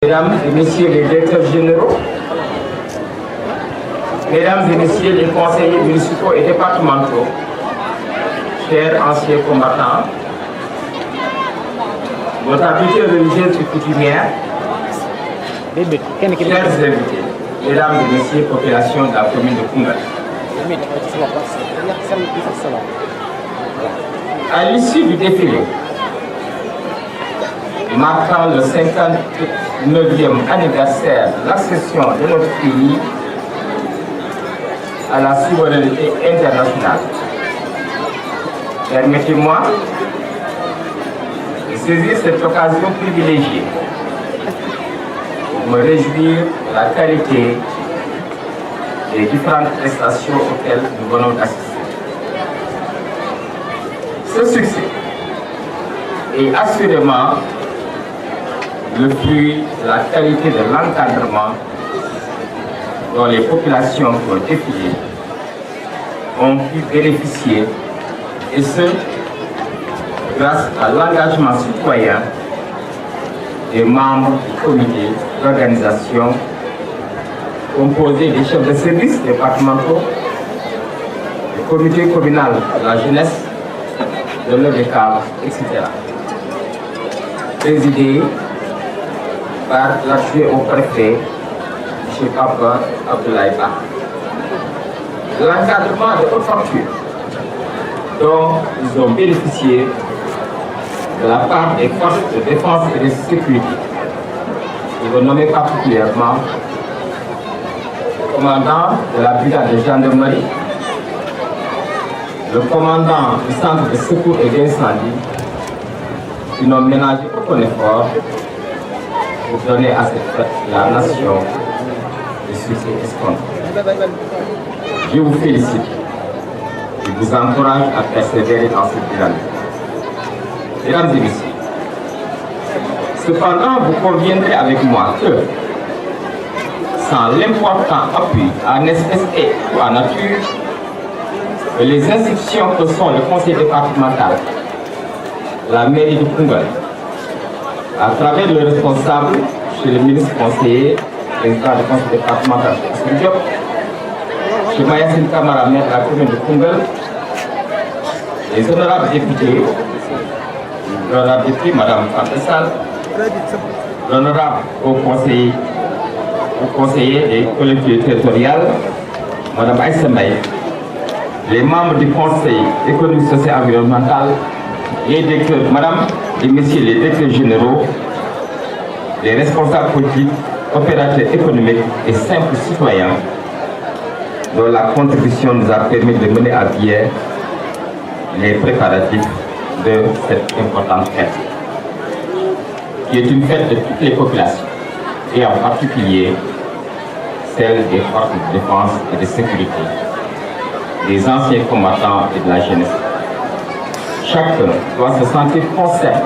Mesdames et messieurs les directeurs généraux, mesdames et messieurs les conseillers municipaux et départementaux, chers anciens combattants, notre invité religieuse et coutumière, chers invités, mesdames et messieurs, population de la commune de Koungheul. À l'issue du défilé, marquant le 59e anniversaire de l'accession de notre pays à la souveraineté internationale, permettez-moi de saisir cette occasion privilégiée pour me réjouir de la qualité des différentes prestations auxquelles nous venons d'assister. Ce succès est assurément le fruit de la qualité de l'encadrement dont les populations qui ont défilé ont pu bénéficier, et ce, grâce à l'engagement citoyen des membres du comité d'organisation composé des chefs de services départementaux, du comité communal de la jeunesse, de l'ODCAV, etc. Présidé par l'adjoint au préfet, M. Papa Abdoulaye Ba. L'encadrement de haute facture dont ils ont bénéficié de la part des forces de défense et de sécurité. Je veux nommer particulièrement le commandant de la brigade de gendarmerie, le commandant du centre de secours et d'incendie, qui n'ont ménagé aucun effort pour donner à cette fête la nation le succès escompté. Je vous félicite et vous encourage à persévérer dans cette dynamique. Mesdames et messieurs, cependant, vous conviendrez avec moi que sans l'important appui en espèces et ou en nature, que les institutions que sont le conseil départemental, la mairie de Koungheul, à travers le responsable chez le ministre conseiller, président du conseil départemental, chez Mayacine Kamara, maire de la commune de Koungheul, les honorables députés, l'honorable député, Mme Fantessal, l'honorable au conseiller des collectivités territoriales, Mme Aïssa Mbaye, les membres du conseil économique, social et environnemental, les directeurs, Madame et Messieurs les directeurs généraux, les responsables politiques, opérateurs économiques et simples citoyens, dont la contribution nous a permis de mener à bien les préparatifs de cette importante fête, qui est une fête de toutes les populations, et en particulier celle des forces de défense et de sécurité, des anciens combattants et de la jeunesse. Chacun doit se sentir concerné,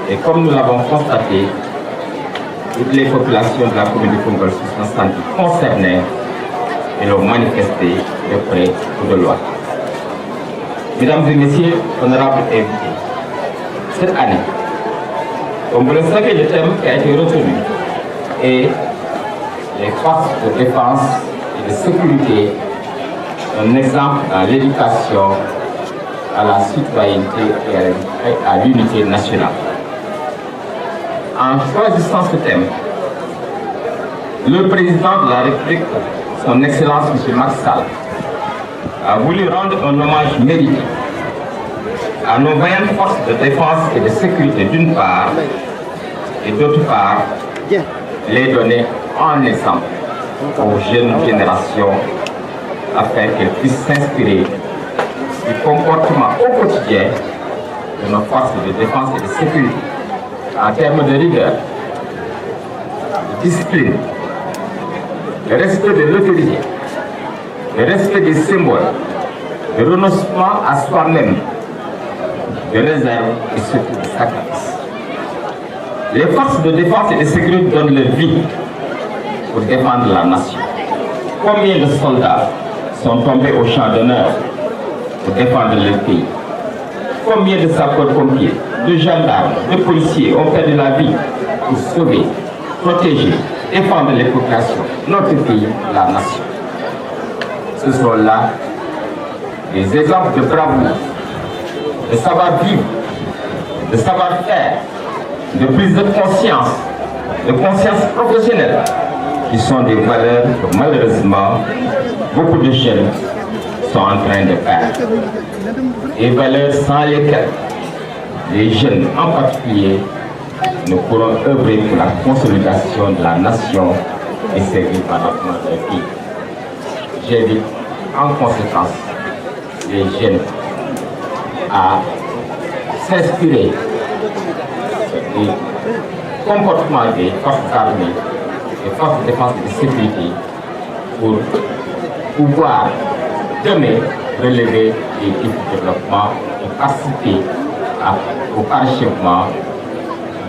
et comme nous l'avons constaté, toutes les populations de la commune de Koungheul se sont senties concernées et l'ont manifesté de près ou de loin. Mesdames et messieurs, honorables invités, cette année, comme vous le savez, le thème qui a été retenu est les forces de défense et de sécurité, un exemple dans l'éducation à la citoyenneté et à l'unité nationale. En choisissant ce thème, le président de la République, son Excellence M. Macky Sall, a voulu rendre un hommage mérité à nos vaillantes forces de défense et de sécurité d'une part, et d'autre part, les donner en exemple aux jeunes générations afin qu'elles puissent s'inspirer du comportement au quotidien de nos forces de défense et de sécurité en termes de rigueur, de discipline, de respect de l'autorité, de respect des symboles, de renoncement à soi-même, de réserve et surtout de sacrifice. Les forces de défense et de sécurité donnent leur vie pour défendre la nation. Combien de soldats sont tombés au champ d'honneur pour défendre leur pays? Combien de sapeurs-pompiers, de gendarmes, de policiers ont perdu la vie pour sauver protéger, défendre les populations, notre pays, la nation. Ce sont là des exemples de bravoure, de savoir-vivre, de savoir-faire, de prise de conscience professionnelle, qui sont des valeurs que malheureusement beaucoup de jeunes sont en train de perdre. Des valeurs sans lesquelles les jeunes en particulier ne pourront œuvrer pour la consolidation de la nation et servir par notre pays. J'invite en conséquence les jeunes à s'inspirer des comportements des forces armées, des forces de défense et de sécurité pour pouvoir demain relever les défis de développement et participer au parachèvement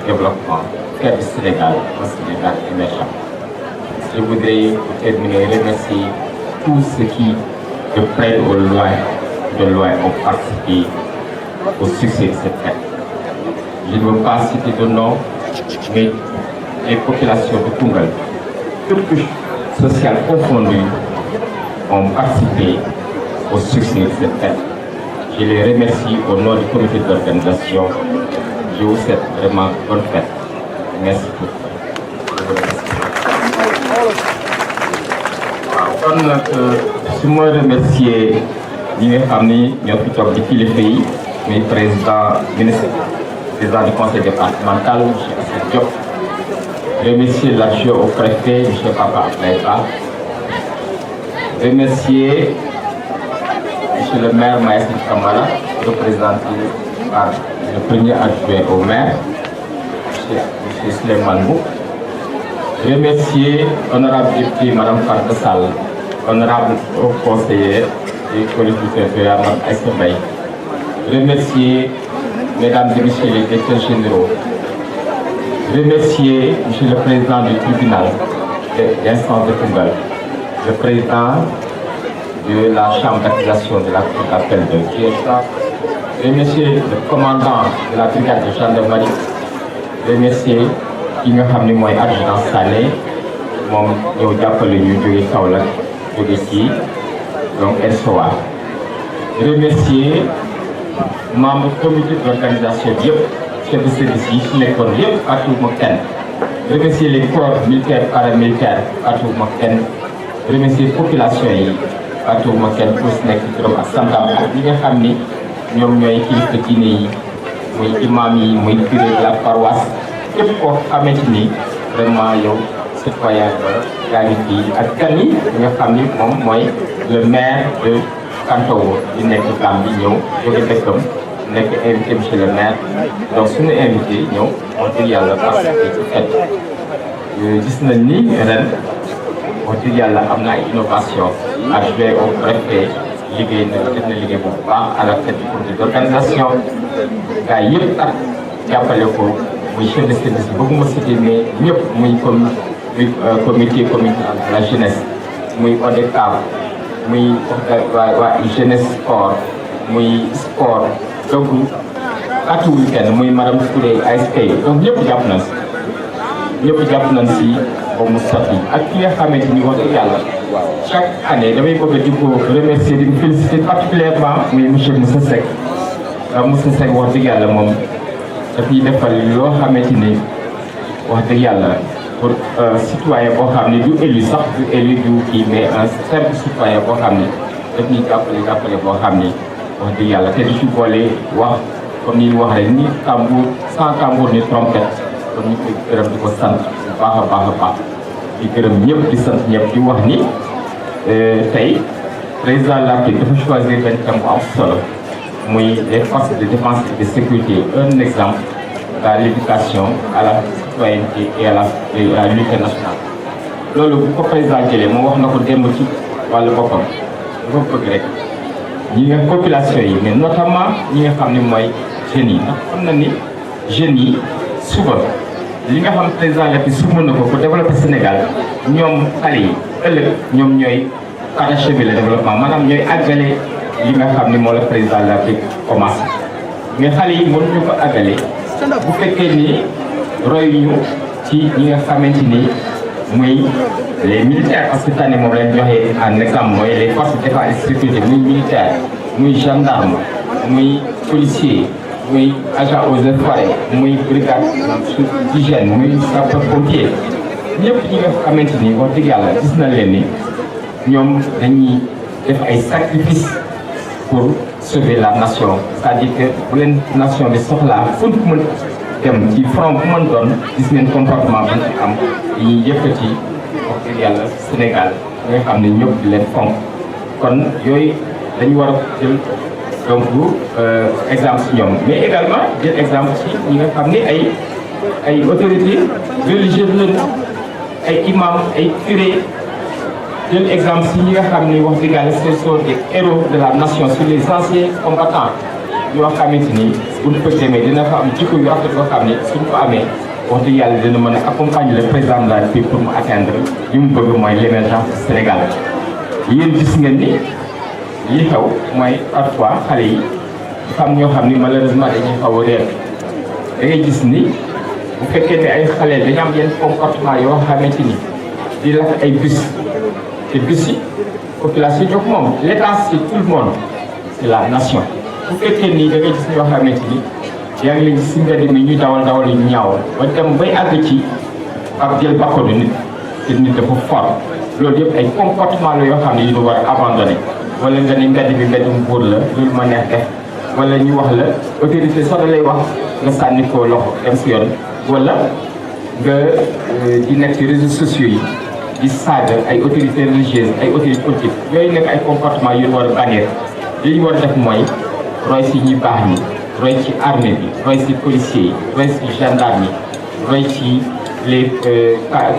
du développement du Sénégal, un Sénégal émergent. Je voudrais pour terminer remercier tous ceux qui, de près ou de loin, ont participé au succès de cette fête. Je ne veux pas citer de nom, mais les populations de Koungheul, toutes couches sociales confondues, ont participé au succès de cette fête. Je les remercie au nom du comité d'organisation. Je vous souhaite vraiment bonne fête. Merci beaucoup. kon nag su ma remercier ñi nga xam ni ñoo fi toog di kilifa yi muy président du conseil départemental monsieur Assane Diop, remercier l'adjoint au préfet monsieur Papa Abdoulaye Ba, remercier monsieur le maire Maïssa Kamara, représenté par le premier adjoint au maire monsieur Souleymane Mboup, remercier honorable député Madame Farba Sall, honorable conseiller et collectivité territoriale Madame Aïssa Mbaye, remercier mesdames et messieurs les directeurs généraux, remercier monsieur le président du tribunal d'instance de Koungheul, le président de la chambre d'accusation de la cour d'appel de Ziguinchor, remercier le commandant de la brigade de gendarmerie, remercier ki nga xam ne mooy adjudant Sané moom ñëw jàppale ñu jóge Kaolack jóge ci donc ENSOA, remercier membre comité d'organisation bi yëpp chef de service yi fi nekkoon yëpp fàttewuma kenn, remercier les corps militaires paramilitaires fàttewuma kenn, remercier population yi fàttewuma kenn ku si nekk turam ak santam ak ñi nga xam ni ñoom ñooy kilifa diine yi muy imam yi muy curé de la paroisse képp koo xamante ni vraiment yow citoyen ba yaa ngi fii ak gan yi nga xam ni moom mooy le maire de Kantowo di nekk Gambie ñëw jóge dëkkam nekk invité monsieur le maire donc suñu invité ñëw wax dëgg yàlla participer ci fête gis nañ ni ren wax dëgg yàlla am na ay innovation adjoint au préfet liggéey na def na liggéey bu baax à la tête du comité d'organisation gars yëpp ak jàppale ko muy chef de service bëgguma citer mais ñëpp muy comité de la jeunesse muy ODCAV muy waa jeunesse sport muy sport donc atuwul kenn muy madame Touré ASP donc ñëpp jàpp nañ si ba mu sotti ak ki nga xamante ni wax dëgg yàlla chaque année damay bëgg di ko remercier di ko féliciter particulièrement muy monsieur Moussa Seck wax dëgg yàlla moom dafay defal loo xamante ni wax dëgg yàlla pour citoyen boo xam ne du élu sax du élu du kii mais un simple citoyen boo xam ne daf ñuy jàppale boo xam ni wax dëgg yàlla te du ci boole wax comme ni ñu wax rek ni tambour sans tambour ni trompette kon ñu koy gërëm di ko sant bu baax a baax di gërëm ñëpp di sant ñëpp di wax ni tey président de la République dafa choisir benn thème bu am solo muy les forces de défense et de sécurité, un exemple à l'éducation, à la citoyenneté et à l'unité nationale. loolu bu ko président jëlee moom wax na ko démb ci wàllu boppam dafa bëgg rek ñi nga population yi mais notamment ñi nga xam ne mooy jeunes yi ndax xam na ni jeunes yi suba li nga xam président la fi sumb na ko pour développer Sénégal ñoom xale yi ëllëg ñoom ñooy parachever le développement maanaam ñooy àggale li nga xam ni moo la président la fi commencé mais xale yi mënuñu ko àggale bu fekkee ni roy ñu ci ñi nga xamante ni muy les militaires parce que tànn moom lañ joxe en exemple mooy les forces de défense et sécurité muy militaire muy gendarme muy policier muy agent eaux et forêts muy brigade d'hygiène muy sapeur pompier ñëpp ñi nga xamante ni wax dëgg yàlla gis na leen ni ñoom dañuy def ay sacrifices pour sauver la nation c'est-à-dire que bu leen nation bi soxlaa fu ñu mën dem ci front bu mën doon gis ngeen comportement bi ci am dañuy yëkkati wax dëgg yàlla Sénégal nga xam ne ñëpp di leen fonk kon yooyu dañu war a jël donc exemple ci ñoom mais également jël exemple ci ñi nga xam ne ay autorités religieuses lañu ay imam ay curé jël exemple ci ñi nga xam ni wax dëgg yàlla ce sont des héros de la nation sur les anciens combattants yoo xamante ni bu ñu ko demee dina fa am jikko yu rafet yoo xam ne suñ ko amee wax dëgg yàlla dina mën a accompagner le président de la République pour mu atteindre li mu bëgg mooy l'émergence du Sénégal. yéen gis ngeen ni li xew mooy parfois xale yi xam ñoo xam ni malheureusement dañuy xaw a réer da ngay gis ni bu fekkee ne ay xale dañu am yenn comportement yoo xamante ni di lakk ay bus te bus yi population yi jox moom l'état c'est tout le monde c'est la nation. bu fekkee nii da ngay gis ñoo xamante ni yaa ngi leen gis si mbedd mi ñuy dawal yu ñaaw ba dem bay àgg ci ak jël bakkanu nit te nit dafa fort loolu yëpp ay comportement la yoo xam ne yu ñu war a abandonné wala nga ni mbedd bi mbeddum buur la loolu ma neex def wala ñu wax la autorité sax da lay wax nga sànni ko loxo dem si yoon wala nga di nekk ci réseaux sociaux yi di saaga ay autorités religieuses ay autorités politiques yooyu nekk ay comportement yu ñu war a bannir li ñu war a def mooy roy ci ñi baax ñi roy ci armée bi roy ci policiers yi roy ci gendarme yi roy ci les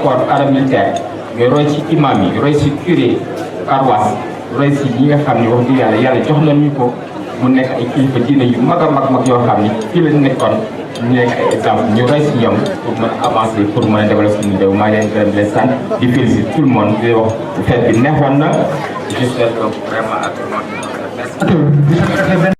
corps paramilitaires mais roy ci imam yi roy ci curé paroisse roy ci ñi nga xam ne wax dëgg yàlla jox nañu ko mu nekk ay kilifa diine yu mag a mag yoo xam ni fii la nekkoon ñu nekk ay exemple ñu roy ci ñoom pour mën a avancer pour mën a développer suñu réew maa ngi leen gërëm di leen sant di féliciter tout le monde di wax fête bi neexoon na j'espère que vraiment à tout le monde.